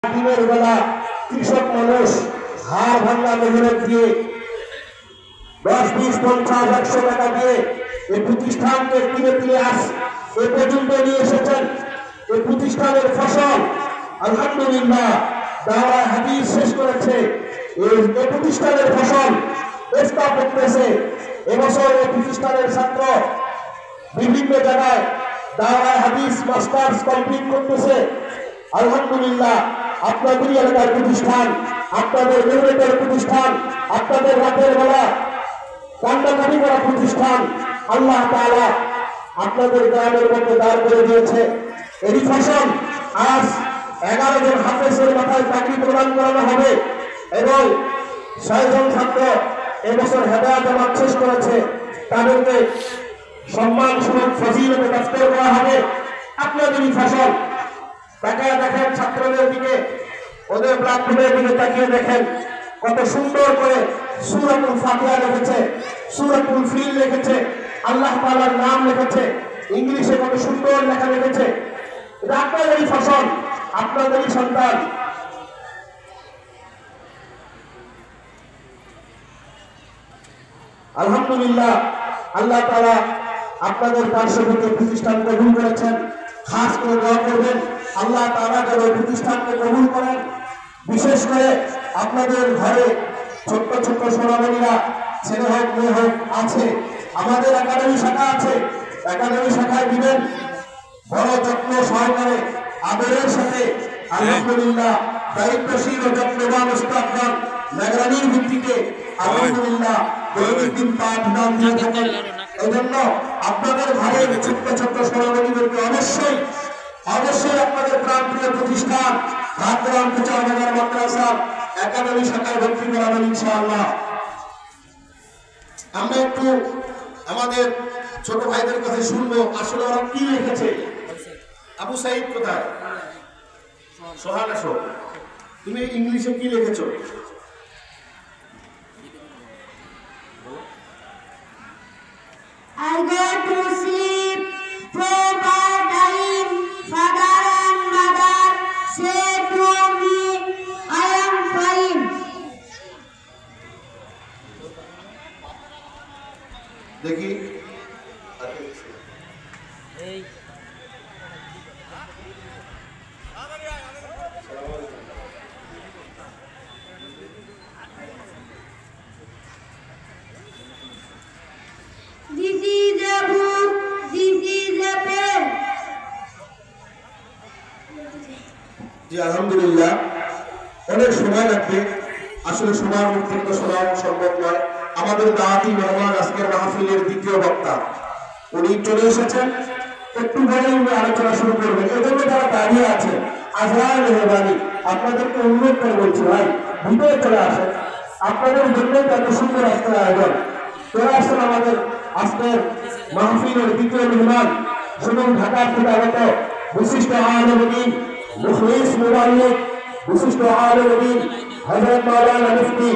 দিনের বেলা কৃষক মানুষ হাড় ভাঙা মেহনত দিয়ে 10, 20, 50, 100 টাকা দিয়ে এই প্রতিষ্ঠানকে কিনে দিয়ে এ পর্যন্ত নিয়ে এসেছেন। এই প্রতিষ্ঠানের ফসল আলহামদুলিল্লাহ দাওরায়ে হাদিস শেষ করেছে। এই প্রতিষ্ঠানের ফসল বেচা করতেছে। এবছর এই প্রতিষ্ঠানের ছাত্র বিভিন্ন জায়গায় দাওরায়ে হাদিস মাস্টার্স কমপ্লিট করতেছে। আলহামদুলিল্লাহ আপনাদের এলাকার প্রতিষ্ঠান, আপনাদের মেহনতের প্রতিষ্ঠান, আপনাদের রাতের বেলা কান্নাকাটি করা প্রতিষ্ঠান আল্লাহ তাআলা আপনাদের গ্রামের মধ্যে দাঁড় করে দিয়েছে। এরই ফসল আজ 11 জন হাফেজের মাথায় চাকরি প্রদান করানো হবে এবং 6 জন ছাত্র এবছর হেদায়েত জামাত শেষ করেছে। তাদেরকে সম্মান স্বরূপ ফজিলতে দফতর করা হবে। আপনাদেরই ফসল। তাকিয়ে দেখেন ছাত্রদের দিকে, ওদের প্রাপ্তদের দিকে তাকিয়ে দেখেন কত সুন্দর করে সূরাতুল ফাতিহা লিখেছে, সূরাতুল ফিল লিখেছে, আল্লাহ তাআলার নাম লিখেছে, ইংলিশে কত সুন্দর লেখা লিখেছে। এটা আপনাদেরই ফসল, আপনাদেরই সন্তান। আলহামদুলিল্লাহ আল্লাহ তাআলা আপনাদের পার্শ্ববর্তী প্রতিষ্ঠান কবুল করেছেন। খাস করে দোয়া করবেন আল্লাহ তাআলা যেন প্রতিষ্ঠানকে কবুল করেন। বিশেষ করে আপনাদের ঘরে ছোট্ট ছোট্ট সোনামণিরা ছেলে হোক মেয়ে হোক আছে, আমাদের একাডেমি শাখা আছে। একাডেমি শাখায় দিবেন বড় যত্ন সহকারে আদরের সাথে। আলহামদুলিল্লাহ দায়িত্বশীল ও যত্নবান উস্তাদগণ নিগরানির ভিত্তিতে আলহামদুলিল্লাহ দৈনন্দিন পাঠদান দিয়ে থাকেন। এই জন্য আপনাদের ঘরে ছোট্ট ছোট্ট সোনামণিদেরকে অবশ্যই আপনাদের প্রান্তীয় প্রতিষ্ঠান হাতরাম প্রচারণার মাদ্রাসা একাডেমি শাখায় ভর্তি করাবেন ইনশাআল্লাহ। আমরা একটু আমাদের ছোট ভাইদের কাছে শুনবো আসলে ওরা কি লিখেছে। আবু সাইদ কোথায়? সোহান আসো, তুমি ইংলিশে কি লিখেছো? I go to sleep, proper time, father and mother say to me, I am fine. দেখি This is a book, this is a pen. জি আলহামদুলিল্লাহ অনেক সময় লাগবে, আসলে সময়ের মধ্যে তো শোনা সম্ভব নয়। আমাদের দাওয়াতি মেহমান আজকের মাহফিলের দ্বিতীয় বক্তা উনি চলে এসেছেন, একটু পরে উনি আলোচনা শুরু করবেন। এজন্য যারা দাঁড়িয়ে আছে আজরার মেহরবানি আপনাদেরকে অনুরোধ করে বলছি ভাই ভিতরে চলে আসেন। আপনাদের জন্যই এত সুন্দর আজকের আয়োজন। চলে আসেন আমাদের আজকের মাহফিলের দ্বিতীয় মেহমান, শুনুন ঢাকা থেকে আগত বিশিষ্ট আলেম দ্বীন, মুখলিস মুবাল্লিগ, বিশিষ্ট আলেম দ্বীন হযরত মাওলানা মুফতি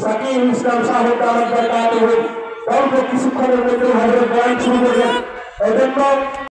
জাকির ইসলাম সাহেব তাআলা কিছুক্ষণের মধ্যে হযরত বয়ান শুরু করবেন। এজন্য